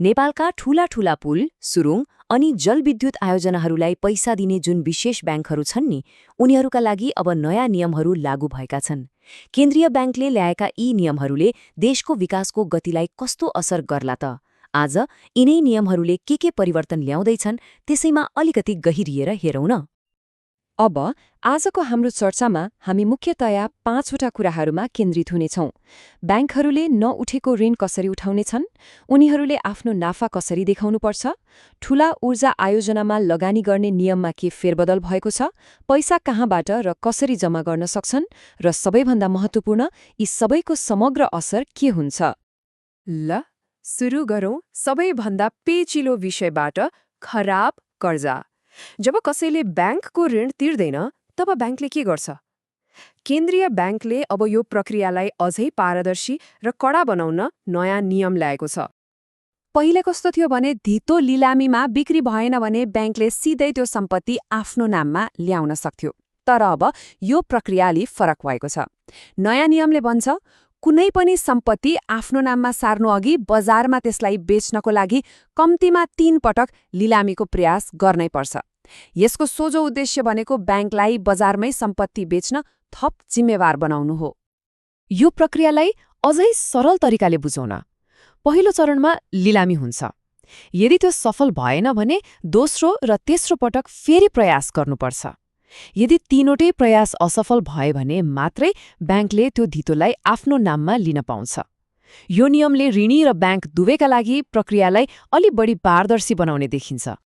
नेपालका ठूला पुल, सुरुङ अनि जलविद्युत आयोजनाहरूलाई पैसा दिने जुन विशेष ब्याङ्कहरू छन् नि, उनीहरूका लागि अब नयाँ नियमहरू लागू भएका छन्। केन्द्रीय ब्याङ्कले ल्याएका यी नियमहरूले देशको विकासको गतिलाई कस्तो असर गर्ला त? आज यिनै नियमहरूले के परिवर्तन ल्याउँदैछन् त्यसैमा अलिकति गहिरिएर हेरौँ न। अब आजको हाम्रो चर्चामा हामी मुख्यतया 5वटा कुराहरूमा केन्द्रित हुनेछौँ। ब्याङ्कहरूले नउठेको ऋण कसरी उठाउनेछन्, उनीहरूले आफ्नो नाफा कसरी देखाउनुपर्छ, ठूला ऊर्जा आयोजनामा लगानी गर्ने नियममा के फेरबदल भएको छ, पैसा कहाँबाट र कसरी जम्मा गर्न सक्छन्, र सबैभन्दा महत्त्वपूर्ण यी सबैको समग्र असर के हुन्छ। ल सुरु गरौँ सबैभन्दा पेचिलो विषयबाट, खराब कर्जा। जब कसैले ब्याङ्कको ऋण तिर्दैन तब ब्याङ्कले के गर्छ? केन्द्रीय ब्याङ्कले अब यो प्रक्रियालाई अझै पारदर्शी र कडा बनाउन नयाँ नियम ल्याएको छ। पहिले कस्तो थियो भने धितो लिलामीमा बिक्री भएन भने ब्याङ्कले सिधै त्यो सम्पत्ति आफ्नो नाममा ल्याउन सक्थ्यो। तर अब यो प्रक्रिया अलि फरक भएको छ। नयाँ नियमले भन्छ कुनै पनि सम्पत्ति आफ्नो नाममा सार्नु अघि बजारमा त्यसलाई बेच्नको लागि कम्तीमा 3 पटक लिलामीको प्रयास गर्नै पर्छ। यसको सोझो उद्देश्य भनेको ब्याङ्कलाई बजारमै सम्पत्ति बेच्न थप जिम्मेवार बनाउनु हो। यो प्रक्रियालाई अझै सरल तरिकाले बुझौँ न। पहिलो चरणमा लिलामी हुन्छ। यदि त्यो सफल भएन भने दोस्रो र तेस्रो पटक फेरि प्रयास गर्नुपर्छ। यदि तीनवटै प्रयास असफल भए भने मात्रै ब्याङ्कले त्यो धितोलाई आफ्नो नाममा लिन पाउँछ। यो नियमले ऋणी र ब्याङ्क दुवैका लागि प्रक्रियालाई अलि बढी पारदर्शी बनाउने देखिन्छ।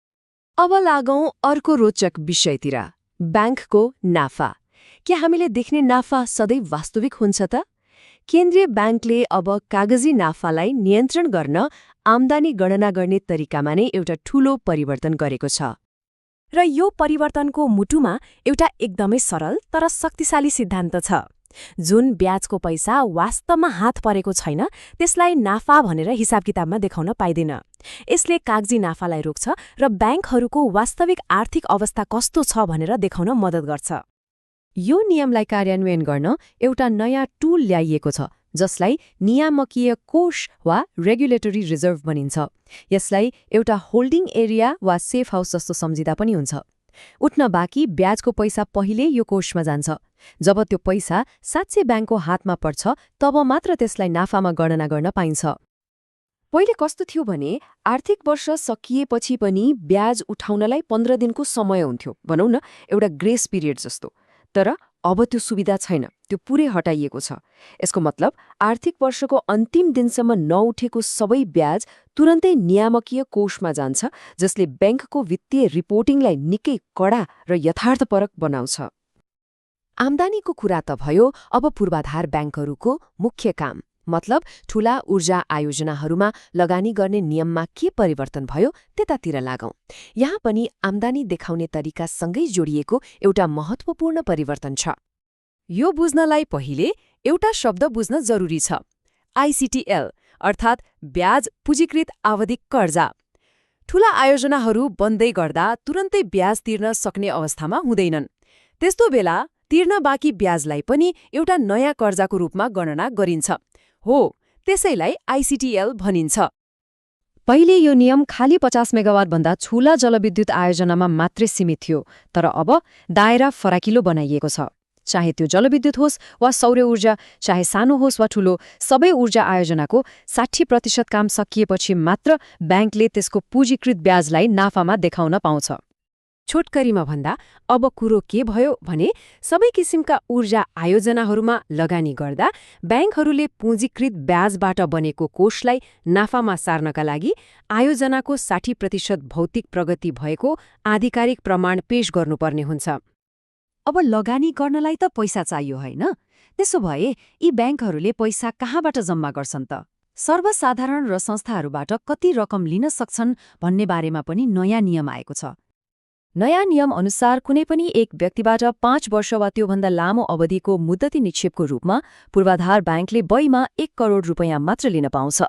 अब लागौँ अर्को रोचक विषयतिर, ब्याङ्कको नाफा। के हामीले देख्ने नाफा सधैँ वास्तविक हुन्छ त? केन्द्रीय ब्याङ्कले अब कागजी नाफालाई नियन्त्रण गर्न आम्दानी गणना गर्ने तरिकामा नै एउटा ठूलो परिवर्तन गरेको छ। र यो परिवर्तनको मुटुमा एउटा एकदमै सरल तर शक्तिशाली सिद्धान्त छ। जुन ब्याजको पैसा वास्तवमा हात परेको छैन त्यसलाई नाफा भनेर हिसाब किताबमा देखाउन पाइँदैन। यसले कागजी नाफालाई रोक्छ र ब्याङ्कहरूको वास्तविक आर्थिक अवस्था कस्तो छ भनेर देखाउन मद्दत गर्छ। यो नियमलाई कार्यान्वयन गर्न एउटा नयाँ टुल ल्याइएको छ जसलाई नियामकीय कोष वा रेगुलेटरी रिजर्भ भनिन्छ। यसलाई एउटा होल्डिङ एरिया वा सेफ हाउस जस्तो सम्झिँदा पनि हुन्छ। उठ्न बाँकी ब्याजको पैसा पहिले यो कोषमा जान्छ। जब त्यो पैसा साँच्चै ब्याङ्कको हातमा पर्छ तब मात्र त्यसलाई नाफामा गणना गर्न पाइन्छ। पहिले कस्तो थियो भने आर्थिक वर्ष सकिएपछि पनि ब्याज उठाउनलाई 15 दिनको समय हुन्थ्यो, भनौँ न एउटा ग्रेस पिरियड जस्तो। तर अब त्यो सुविधा छैन, त्यो पुरै हटाइएको छ। यसको मतलब आर्थिक वर्षको अन्तिम दिनसम्म नउठेको सबै ब्याज तुरन्तै नियामकीय कोषमा जान्छ, जसले ब्याङ्कको वित्तीय रिपोर्टिङलाई निकै कडा र यथार्थपरक बनाउँछ। आम्दानीको कुरा त भयो, अब पूर्वाधार ब्याङ्कहरूको मुख्य काम मतलब ठूला ऊर्जा आयोजनाहरूमा लगानी गर्ने नियममा के परिवर्तन भयो त्यतातिर लागौँ। यहाँ पनि आम्दानी देखाउने तरिकासँगै जोडिएको एउटा महत्त्वपूर्ण परिवर्तन छ। यो बुझ्नलाई पहिले एउटा शब्द बुझ्न जरुरी छ, आइसिटिएल अर्थात् ब्याज पुँजीकृत आवधिक कर्जा। ठूला आयोजनाहरू बन्दै गर्दा तुरन्तै ब्याज तिर्न सक्ने अवस्थामा हुँदैनन्। त्यस्तो बेला तिर्न बाँकी ब्याजलाई पनि एउटा नयाँ कर्जाको रूपमा गणना गरिन्छ। हो, त्यसैलाई आइसिटिएल भनिन्छ। पहिले यो नियम खाली 50 मेगावाट भन्दा ठूला जलविद्युत आयोजनामा मात्रै सीमित थियो। तर अब दायरा फराकिलो बनाइएको छ। चाहे त्यो जलविद्युत होस् वा सौर्य ऊर्जा, चाहे सानो होस् वा ठूलो, सबै ऊर्जा आयोजनाको 60% काम सकिएपछि मात्र ब्याङ्कले त्यसको पुँजीकृत ब्याजलाई नाफामा देखाउन पाउँछ। छोटकरीमा भन्दा अब कुरो के भयो भने सबै किसिमका ऊर्जा आयोजनाहरूमा लगानी गर्दा ब्याङ्कहरूले पुँजीकृत ब्याजबाट बनेको कोषलाई नाफामा सार्नका लागि आयोजनाको 60% भौतिक प्रगति भएको आधिकारिक प्रमाण पेश गर्नुपर्ने हुन्छ। अब लगानी गर्नलाई त पैसा चाहियो होइन? त्यसो भए यी ब्याङ्कहरूले पैसा कहाँबाट जम्मा गर्छन् त? सर्वसाधारण र संस्थाहरूबाट कति रकम लिन सक्छन् भन्ने बारेमा पनि नयाँ नियम आएको छ। नयाँ नियम अनुसार कुनै पनि एक व्यक्तिबाट 5 वर्ष वा त्योभन्दा लामो अवधिको मुद्दती निक्षेपको रूपमा पूर्वाधार ब्याङ्कले बईमा 1 करोड रुपैयाँ मात्र लिन पाउँछ।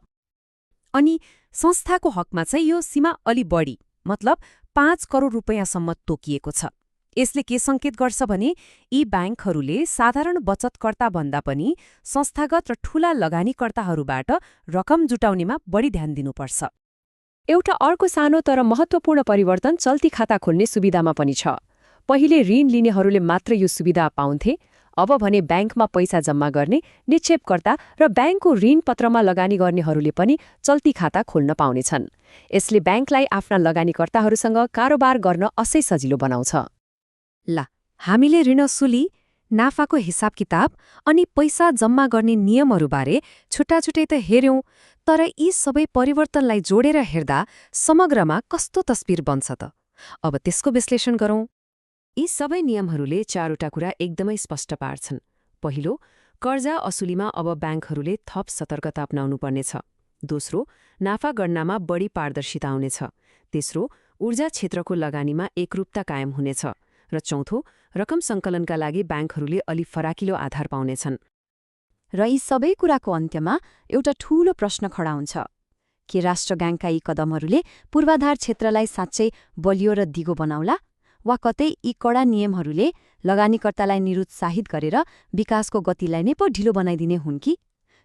अनि संस्थाको हकमा चाहिँ यो सीमा अलि बढी, मतलब 5 करोड रुपैयाँसम्म तोकिएको छ। यसले के संकेत गर्छ भने यी ब्याङ्कहरूले साधारण बचतकर्ता भन्दा पनि संस्थागत र ठूला लगानीकर्ताहरूबाट रकम जुटाउनेमा बढी ध्यान दिनुपर्छ। एउटा अर्को सानो तर महत्त्वपूर्ण परिवर्तन चल्ती खाता खोल्ने सुविधामा पनि छ। पहिले ऋण लिनेहरूले मात्र यो सुविधा पाउँथे, अब भने ब्याङ्कमा पैसा जम्मा गर्ने निक्षेपकर्ता र ब्याङ्कको ऋण पत्रमा लगानी गर्नेहरूले पनि चल्ती खाता खोल्न पाउनेछन्। यसले ब्याङ्कलाई आफ्ना लगानीकर्ताहरूसँग कारोबार गर्न असै सजिलो बनाउँछ। ला, हामीले ऋण असुली, नाफाको हिसाब किताब अनि पैसा जम्मा गर्ने नियमहरूबारे छुट्टाछुट्टै त हेर्यौं, तर यी सबै परिवर्तनलाई जोडेर हेर्दा समग्रमा कस्तो तस्बिर बन्छ त? अब त्यसको विश्लेषण गरौं। यी सबै नियमहरूले चारवटा कुरा एकदमै स्पष्ट पार्छन्। पहिलो, कर्जा असुलीमा अब ब्याङ्कहरूले थप सतर्कता अपनाउनुपर्नेछ। दोस्रो, नाफा गणनामा बढी पारदर्शिता आउनेछ। तेस्रो, ऊर्जा क्षेत्रको लगानीमा एकरूपता कायम हुनेछ। र चौथो, रकम सङ्कलनका लागि ब्याङ्कहरूले अलि फराकिलो आधार पाउनेछन्। र यी सबै कुराको अन्त्यमा एउटा ठूलो प्रश्न खडा हुन्छ, के राष्ट्रब्याङ्कका यी कदमहरूले पूर्वाधार क्षेत्रलाई साँच्चै बलियो र दिगो बनाउला, वा कतै यी कडा नियमहरूले लगानीकर्तालाई निरुत्साहित गरेर विकासको गतिलाई नै पो ढिलो बनाइदिने हुन् कि?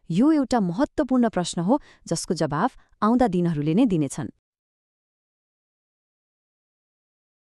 यो एउटा महत्त्वपूर्ण प्रश्न हो जसको जवाफ आउँदा दिनहरूले नै दिनेछन्।